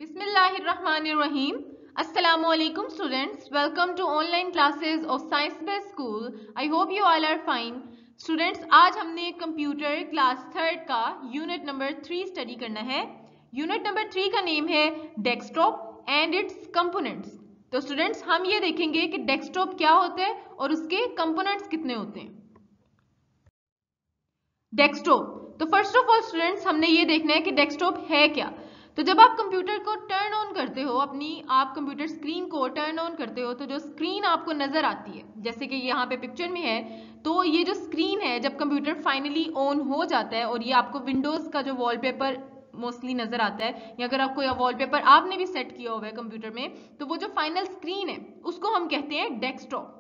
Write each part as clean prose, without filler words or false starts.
Bismillahirrahmanirrahim. Assalamualaikum students. Welcome to online classes of Science Based School. I hope you all are fine. Students, आज हमने computer class third का unit number 3 study करना है. Unit number 3 का name है desktop and it's components. तो students हम ये देखेंगे कि डेस्कटॉप क्या होता है और उसके कंपोनेंट्स कितने होते हैं. डेस्कटॉप, तो फर्स्ट ऑफ ऑल स्टूडेंट्स हमने ये देखना है कि डेस्कटॉप है क्या. तो जब आप कंप्यूटर को टर्न ऑन करते हो, आप कंप्यूटर स्क्रीन को टर्न ऑन करते हो, तो जो स्क्रीन आपको नजर आती है, जैसे कि यहाँ पे पिक्चर में है, तो ये जो स्क्रीन है जब कंप्यूटर फाइनली ऑन हो जाता है और ये आपको विंडोज का जो वॉलपेपर मोस्टली नजर आता है, या अगर आपको वॉलपेपर आपने भी सेट किया हुआ है कंप्यूटर में, तो वो जो फाइनल स्क्रीन है उसको हम कहते हैं डेस्कटॉप.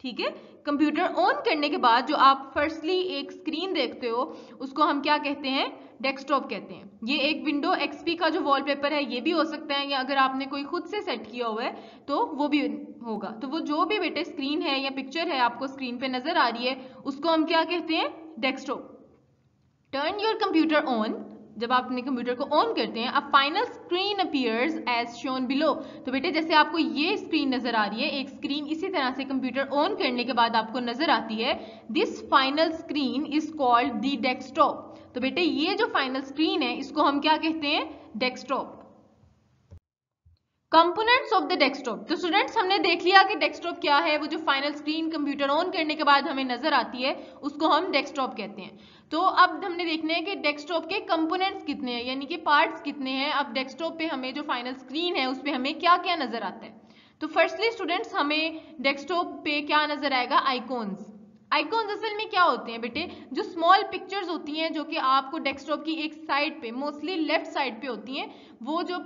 ठीक है, कंप्यूटर ऑन करने के बाद जो आप फर्स्टली एक स्क्रीन देखते हो उसको हम क्या कहते हैं, डेस्कटॉप कहते हैं. ये एक विंडो एक्सपी का जो वॉलपेपर है ये भी हो सकता है, या अगर आपने कोई खुद से सेट किया हुआ है तो वो भी होगा. तो वो जो भी बेटे स्क्रीन है या पिक्चर है आपको स्क्रीन पे नजर आ रही है उसको हम क्या कहते हैं, desktop. Turn your computer on, जब आप अपने कंप्यूटर को ऑन करते हैं, a final screen appears as shown below. तो बेटे जैसे आपको ये स्क्रीन नजर आ रही है, एक स्क्रीन इसी तरह से कंप्यूटर ऑन करने के बाद आपको नजर आती है. This final screen is called the desktop. तो बेटे ये जो फाइनल स्क्रीन है इसको हम क्या कहते हैं, desktop. Components of the desktop. तो स्टूडेंट्स हमने देख लिया कि डेस्कटॉप क्या है. वो जो फाइनल स्क्रीन कंप्यूटर ऑन करने के बाद हमें नजर आती है उसको हम डेस्कटॉप कहते हैं. तो अब हमने देखना है कि डेस्कटॉप के कंपोनेंट्स कितने हैं, यानी कि पार्ट्स कितने हैं. अब डेस्कटॉप पे हमें जो फाइनल स्क्रीन है उस पे हमें क्या क्या नजर आता है. तो फर्स्टली स्टूडेंट्स हमें डेस्कटॉप पे क्या नजर आएगा, आइकॉन्स. आइकॉन्स असल में क्या होते हैं बेटे, जो स्मॉल पिक्चर्स होती हैं जो कि आपको डेस्कटॉप की एक साइड पे, मोस्टली लेफ्ट साइड पे होती हैं. वो जो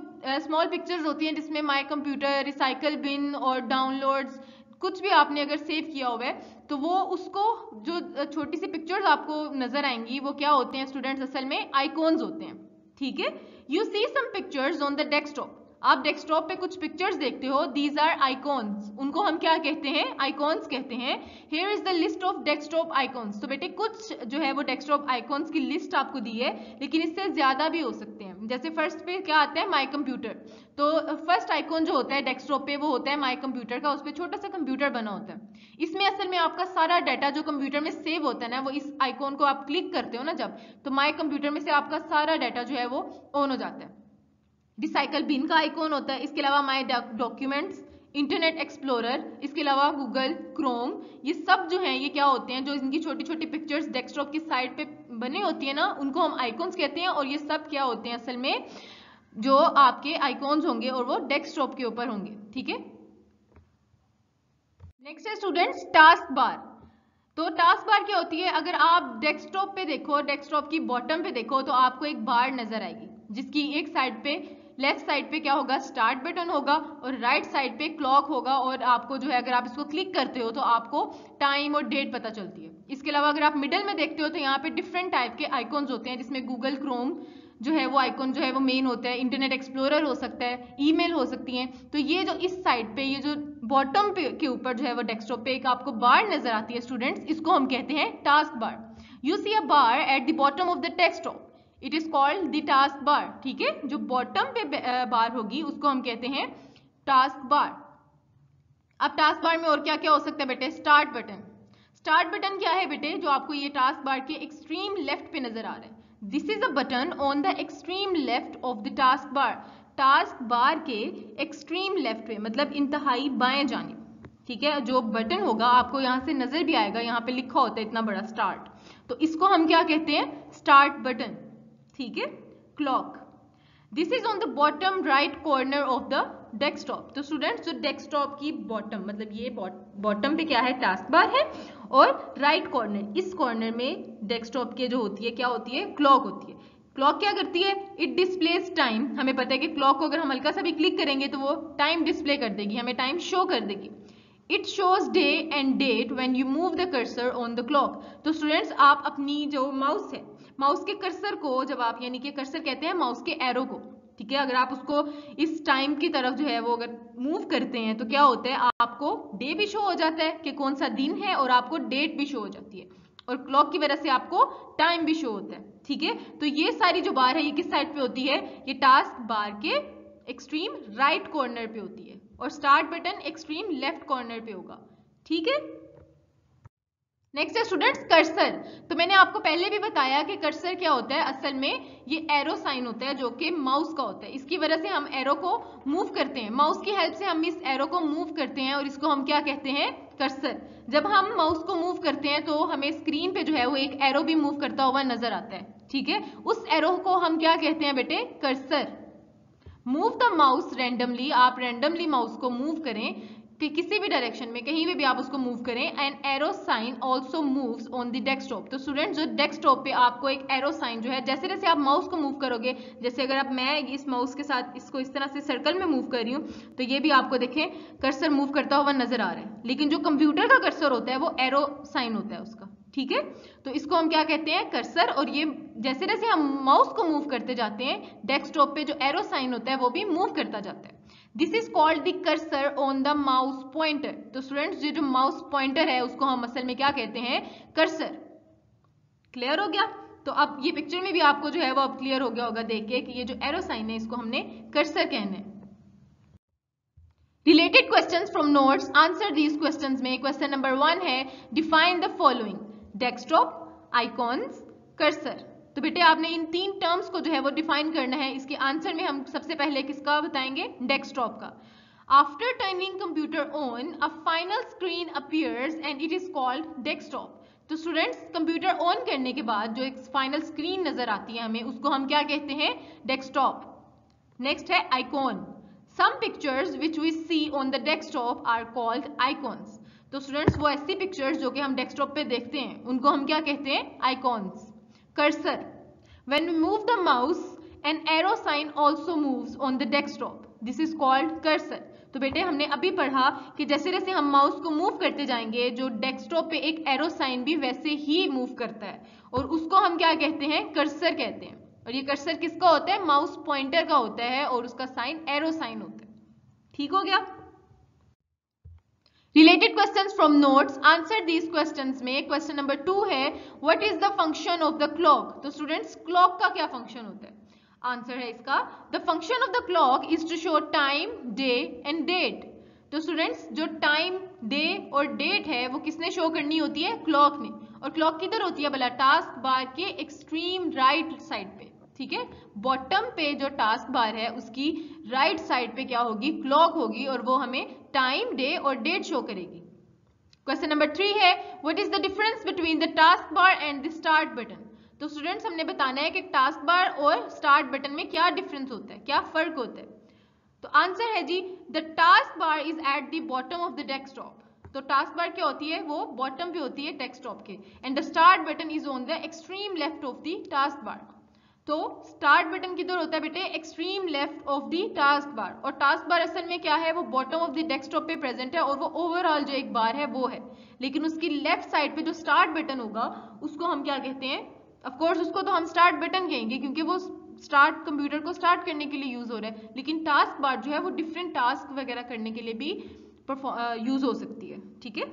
स्मॉल पिक्चर्स होती हैं जिसमें माय कंप्यूटर, रिसाइकल बिन और डाउनलोड्स कुछ भी आपने अगर सेव किया हुआ है, तो वो उसको जो छोटी सी पिक्चर्स आपको नजर आएंगी वो क्या होते हैं स्टूडेंट्स, असल में आइकॉन्स होते हैं. ठीक है, you see some pictures on the desktop. आप डेस्कटॉप पे कुछ पिक्चर्स देखते हो, दीज आर आइकॉन्स. उनको हम क्या कहते हैं, आइकॉन्स कहते हैं. Here is the list of desktop icons. तो बेटे कुछ जो है वो डेस्कटॉप आइकॉन्स की लिस्ट आपको दी है, लेकिन इससे ज्यादा भी हो सकते हैं. जैसे फर्स्ट पे क्या आता है, माय कंप्यूटर. तो फर्स्ट आइकॉन जो होता है डेस्कटॉप पे वो होता है माय कंप्यूटर का. उस पर छोटा सा कंप्यूटर बना होता है. इसमें असल में आपका सारा डाटा जो कंप्यूटर में सेव होता है ना, वो इस आइकॉन को आप क्लिक करते हो ना जब, तो माय कंप्यूटर में से आपका सारा डाटा जो है वो ऑन हो जाता है. रिसाइकल बिन का आइकॉन होता है. इसके अलावा माय डॉक्यूमेंट्स, इंटरनेट एक्सप्लोरर, इसके अलावा गूगल क्रोम, ये सब जो हैं ये क्या होते हैं, जो इनकी छोटी छोटी पिक्चर्स डेस्कटॉप की साइड पे बनी होती है ना, उनको हम आइकॉन्स कहते हैं. और ये सब क्या होते हैं, असल में जो आपके आइकॉन्स होंगे और वो डेस्कटॉप के ऊपर होंगे. ठीक है, नेक्स्ट है स्टूडेंट्स टास्क बार. तो टास्क बार क्या होती है, अगर आप डेस्कटॉप पे देखो, डेस्कटॉप की बॉटम पे देखो, तो आपको एक बार नजर आएगी जिसकी एक साइड पे, लेफ्ट साइड पे क्या होगा, स्टार्ट बटन होगा, और राइट साइड पे क्लॉक होगा. और आपको जो है अगर आप इसको क्लिक करते हो तो आपको टाइम और डेट पता चलती है. इसके अलावा अगर आप मिडल में देखते हो तो यहाँ पे डिफरेंट टाइप के आइकॉन्स होते हैं, जिसमें गूगल क्रोम जो है वो आइकॉन जो है वो मेन होता है, इंटरनेट एक्सप्लोरर हो सकता है, ईमेल हो सकती है. तो ये जो इस साइड पे, ये जो बॉटम पे के ऊपर जो है वो डेस्कटॉप पे एक आपको बार नजर आती है स्टूडेंट्स, इसको हम कहते हैं task bar. You see a bar at the bottom of the desktop, it is called the task bar. ठीक है, जो बॉटम पे बार होगी उसको हम कहते हैं टास्क बार. अब टास्क बार में और क्या क्या हो सकता है बेटे, स्टार्ट बटन. स्टार्ट बटन क्या है बेटे, जो आपको ये टास्क बार के एक्सट्रीम लेफ्ट पे नजर आ रहा है. This is a button on the extreme left of the task bar. Task bar के एक्सट्रीम लेफ्ट पे मतलब इंतहाई बाएं जानिब. ठीक है, जो बटन होगा आपको यहाँ से नजर भी आएगा, यहाँ पे लिखा होता है इतना बड़ा स्टार्ट, तो इसको हम क्या कहते हैं, स्टार्ट बटन. ठीक है, clock. This is on the bottom right corner of the desktop. तो स्टूडेंट्स जो डेस्कटॉप की बॉटम, मतलब ये बॉटम पे क्या है, टास्क बार है, और राइट कॉर्नर, इस कॉर्नर में डेस्कटॉप के जो होती है क्या होती है, क्लॉक होती है. क्लॉक क्या करती है, इट डिस्प्लेस टाइम. हमें पता है कि क्लॉक को अगर हम हल्का सा भी क्लिक करेंगे तो वो टाइम डिस्प्ले कर देगी, हमें टाइम शो कर देगी. It shows day and date when you move the cursor on the clock. तो स्टूडेंट्स आप अपनी जो माउस है, माउस के कर्सर को जब आप, यानी कि कर्सर कहते हैं माउस के एरो को, ठीक है, अगर आप उसको इस टाइम की तरफ जो है वो अगर मूव करते हैं तो क्या होता है, आपको डे भी शो हो जाता है कि कौन सा दिन है, और आपको डेट भी शो हो जाती है, और क्लॉक की वजह से आपको टाइम भी शो होता है. ठीक है, तो ये सारी जो बार है ये किस साइड पे होती है, ये टास्क बार के एक्सट्रीम राइट कॉर्नर पे होती है और start button extreme left corner पे होगा। ठीक है, नेक्स्ट है स्टूडेंट्स कर्सर। तो मैंने आपको पहले भी बताया कि कर्सर क्या होता है, असल में ये एरो साइन होता है जो कि माउस का होता है। इसकी वजह से हम एरो को मूव करते हैं, माउस की हेल्प से हम इस एरो को मूव करते हैं और इसको हम क्या कहते हैं, कर्सर। जब हम माउस को मूव करते हैं तो हमें स्क्रीन पे जो है वो एक एरो भी मूव करता हुआ नजर आता है। ठीक है, उस एरो को हम क्या कहते हैं बेटे, cursor. Move the mouse randomly, आप रैंडमली माउस को मूव करें कि किसी भी डायरेक्शन में कहीं भी आप उसको मूव करें, and arrow sign also moves on the desktop. तो स्टूडेंट जो डेस्कटॉप पे आपको एक एरो साइन जो है, जैसे जैसे आप माउस को मूव करोगे, जैसे अगर आप मैं इस माउस के साथ इसको इस तरह से सर्कल में मूव कर रही हूँ तो ये भी आपको देखें कर्सर मूव करता हुआ नजर आ रहा है। लेकिन जो कंप्यूटर का कर्सर होता है वो एरो साइन होता है उसका। ठीक है, तो इसको हम क्या कहते हैं, कर्सर। और ये जैसे जैसे हम माउस को मूव करते जाते हैं डेस्कटॉप पे जो एरो साइन होता है वो भी मूव करता जाता है। This is called the cursor on the mouse pointer. तो स्टूडेंट्स ये जो माउस पॉइंटर है उसको हम असल में क्या कहते हैं, कर्सर। क्लियर हो गया? तो अब ये पिक्चर में भी आपको जो है वो अब क्लियर हो गया होगा देख के कि ये जो एरो साइन है इसको हमने कर्सर कहना है। Related questions from notes, answer these questions में क्वेश्चन नंबर 1 है define the following, desktop, icons, cursor. तो बेटे आपने इन तीन टर्म्स को जो है वो डिफाइन करना है। इसके आंसर में हम सबसे पहले किसका बताएंगे, डेस्कटॉप का। After turning computer on a final screen appears and it is called desktop. तो स्टूडेंट्स कंप्यूटर ऑन करने के बाद जो एक फाइनल स्क्रीन नजर आती है हमें, उसको हम क्या कहते हैं, डेस्कटॉप। नेक्स्ट है icon. Some pictures which we see on the desktop are called icons. तो स्टूडेंट्स वो ऐसी पिक्चर्स जो कि हम डेस्कटॉप पे देखते हैं उनको हम क्या कहते हैं, icons. Cursor. When we move the mouse, an arrow sign also moves on the desktop. This is called cursor. तो बेटे हमने अभी पढ़ा कि जैसे जैसे हम माउस को मूव करते जाएंगे जो डेस्कटॉप पे एक एरो साइन भी वैसे ही मूव करता है और उसको हम क्या कहते हैं, कर्सर कहते हैं। और ये कर्सर किसका होता है, माउस पॉइंटर का होता है और उसका साइन एरो साइन होता है। ठीक हो गया? Related questions from notes, answer these questions में क्वेश्चन नंबर 2 है what is the function of the clock. तो स्टूडेंट्स क्लॉक का क्या फंक्शन होता है, आंसर है इसका the function of the clock is to show time, day and date. तो स्टूडेंट्स जो टाइम, डे और डेट है वो किसने शो करनी होती है, क्लॉक ने। और क्लॉक किधर होती है भला, टास्क बार के एक्सट्रीम राइट साइड पे। ठीक है, बॉटम पे जो टास्क बार है उसकी राइट साइड पे क्या होगी, क्लॉक होगी और वो हमें टाइम, डे और डेट शो करेगी। क्वेश्चन नंबर 3 है what is the difference between the task bar and the start button. तो स्टूडेंट्स हमने बताना है कि टास्क बार और स्टार्ट बटन में क्या डिफरेंस होता है, क्या फर्क होता है। तो आंसर है जी the task bar is at the bottom of the desktop. तो टास्क बार क्या होती है, वो बॉटम पे होती है डेस्कटॉप के, and the start button is on the extreme left of the task बार। तो स्टार्ट बटन किधर होता है बेटे, extreme left of the task बार। और टास्क बार असल में क्या है, वो बॉटम ऑफ द डेस्कटॉप पे प्रेजेंट है और वो ओवरऑल जो एक बार है वो है। लेकिन उसकी लेफ्ट साइड पे जो स्टार्ट बटन होगा उसको हम क्या कहते हैं, ऑफ कोर्स उसको तो हम स्टार्ट बटन कहेंगे क्योंकि वो स्टार्ट कंप्यूटर को स्टार्ट करने के लिए यूज हो रहा है। लेकिन टास्क बार जो है वो डिफरेंट टास्क वगैरह करने के लिए भी यूज हो सकती है। ठीक है,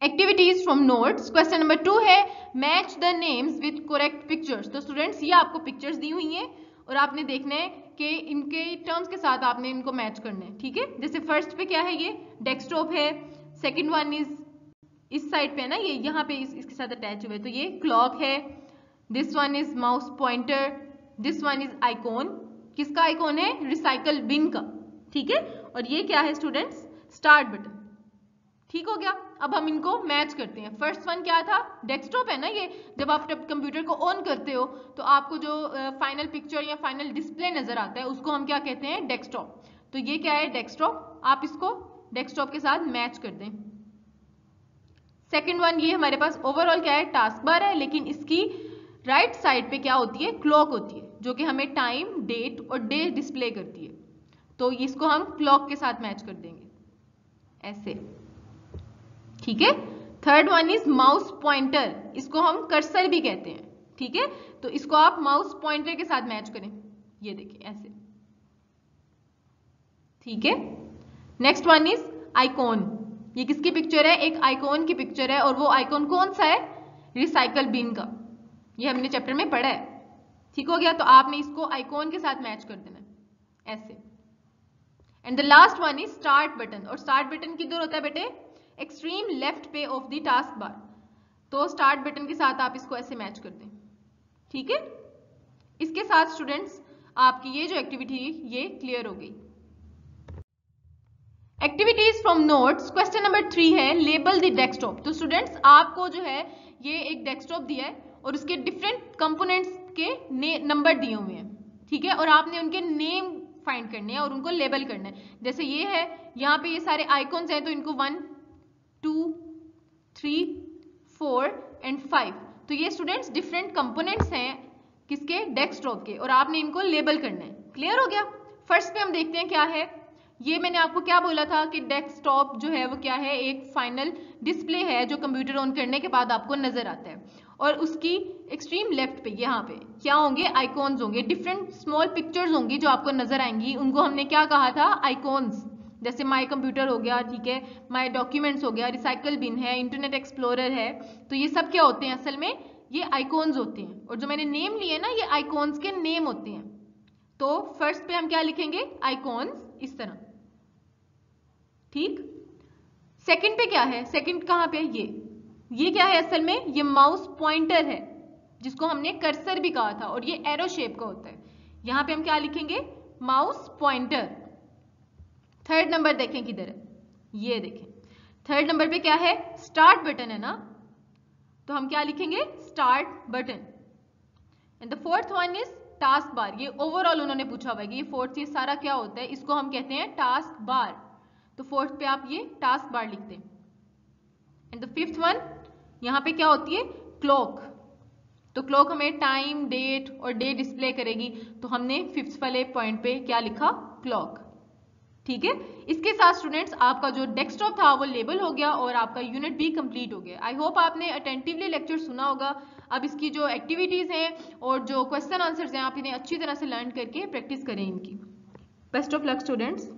activities from notes, question number 2 है match the names with correct pictures. तो स्टूडेंट्स ये आपको पिक्चर्स दी हुई हैं और आपने देखना है कि इनके टर्म्स के साथ आपने इनको मैच करना है। ठीक है, जैसे फर्स्ट पे क्या है, ये डेस्कटॉप है, सेकंड वन इज इस साइड पे है ना, ये यहाँ पे इसके साथ अटैच हुए, तो ये क्लॉक है, this one is mouse pointer, this one is icon. किसका आइकॉन है, रिसाइकल बिन का। ठीक है, और ये क्या है स्टूडेंट्स, स्टार्ट बटन। ठीक हो गया, अब हम इनको मैच करते हैं। फर्स्ट वन क्या था, डेस्कटॉप है ना, ये जब आप कंप्यूटर को ऑन करते हो तो आपको जो फाइनल पिक्चर या फाइनल डिस्प्ले नजर आता है उसको हम क्या कहते हैं, डेस्कटॉप। तो ये क्या है, डेस्कटॉप, आप इसको डेस्कटॉप के साथ मैच कर दें। सेकंड वन, ये हमारे पास ओवरऑल क्या है, टास्क बार है, लेकिन इसकी राइट साइड पे क्या होती है, क्लॉक होती है, जो कि हमें टाइम, डेट और डे डिस्प्ले करती है। तो इसको हम क्लॉक के साथ मैच कर देंगे ऐसे। ठीक है, third one is mouse pointer, इसको हम कर्सर भी कहते हैं। ठीक है, तो इसको आप माउस पॉइंटर के साथ मैच करें, ये देखिए ऐसे। ठीक है, नेक्स्ट वन इज आइकॉन, ये किसकी पिक्चर है, एक आइकॉन की पिक्चर है और वो आइकॉन कौन सा है, रिसाइकल बिन का। ये हमने चैप्टर में पढ़ा है। ठीक हो गया, तो आपने इसको आइकॉन के साथ मैच कर देना है। ऐसे। And the last one is start button, और स्टार्ट बटन किधर होता है बेटे? एक्सट्रीम लेफ्ट पे ऑफ द टास्क बार। तो स्टार्ट बटन के साथ आप इसको ऐसे मैच कर दें, ठीक है। इसके साथ स्टूडेंट्स आपकी ये जो एक्टिविटी ये क्लियर हो गई। Activities from notes, question number 3 है लेबल द डेस्कटॉप। तो स्टूडेंट्स आपको जो है ये एक डेस्कटॉप दिया है और उसके डिफरेंट कंपोनेंट्स के नंबर दिए हुए हैं, ठीक है, और आपने उनके नेम फाइंड करने हैं और उनको लेबल करना है। जैसे ये है, यहाँ पे ये सारे आइकॉन्स हैं, तो इनको 1 2 3 4 एंड 5, तो ये स्टूडेंट्स डिफरेंट कंपोनेंट्स हैं किसके? डेस्कटॉप के, और आपने इनको लेबल करना है। क्लियर हो गया? फर्स्ट पे हम देखते हैं क्या है। ये मैंने आपको क्या बोला था कि डेस्कटॉप जो है वो क्या है? एक फाइनल डिस्प्ले है जो कंप्यूटर ऑन करने के बाद आपको नजर आता है, और उसकी एक्सट्रीम लेफ्ट पे यहाँ पे क्या होंगे? आइकॉन्स होंगे, डिफरेंट स्मॉल पिक्चर्स होंगी जो आपको नजर आएंगी। उनको हमने क्या कहा था? आइकॉन्स। जैसे माई कंप्यूटर हो गया, ठीक है, माई डॉक्यूमेंट्स हो गया, रिसाइकल बिन है, इंटरनेट एक्सप्लोरर है, तो ये सब क्या होते हैं? असल में ये आइकॉन्स होते हैं, और जो मैंने नेम लिए ना ये आइकॉन्स के नेम होते हैं। तो फर्स्ट पे हम क्या लिखेंगे? आइकॉन्स, इस तरह, ठीक। सेकंड पे क्या है? सेकंड कहां पे है? ये क्या है? असल में ये माउस पॉइंटर है जिसको हमने कर्सर भी कहा था, और ये एरो शेप का होता है। यहां पे हम क्या लिखेंगे? Mouse pointer. थर्ड नंबर देखें किधर है, ये देखें, थर्ड नंबर पे क्या है? स्टार्ट बटन है ना, तो हम क्या लिखेंगे? Start button. And the fourth one is task bar. ये ओवरऑल उन्होंने पूछा हुआ है कि ये फोर्थ ये सारा क्या होता है, इसको हम कहते हैं टास्क बार। तो फोर्थ पे आप ये टास्क बार लिखते हैं। एंड द फिफ्थ वन, यहाँ पे क्या होती है? क्लॉक। तो क्लॉक हमें टाइम, डेट और डे डिस्प्ले करेगी, तो हमने फिफ्थ वाले पॉइंट पे क्या लिखा? क्लॉक, ठीक है। इसके साथ स्टूडेंट्स आपका जो डेस्कटॉप था वो लेबल हो गया और आपका यूनिट भी कंप्लीट हो गया। आई होप आपने अटेंटिवली लेक्चर सुना होगा। अब इसकी जो एक्टिविटीज हैं और जो क्वेश्चन आंसर्स हैं आप इन्हें अच्छी तरह से लर्न करके प्रैक्टिस करें इनकी। Best of luck students.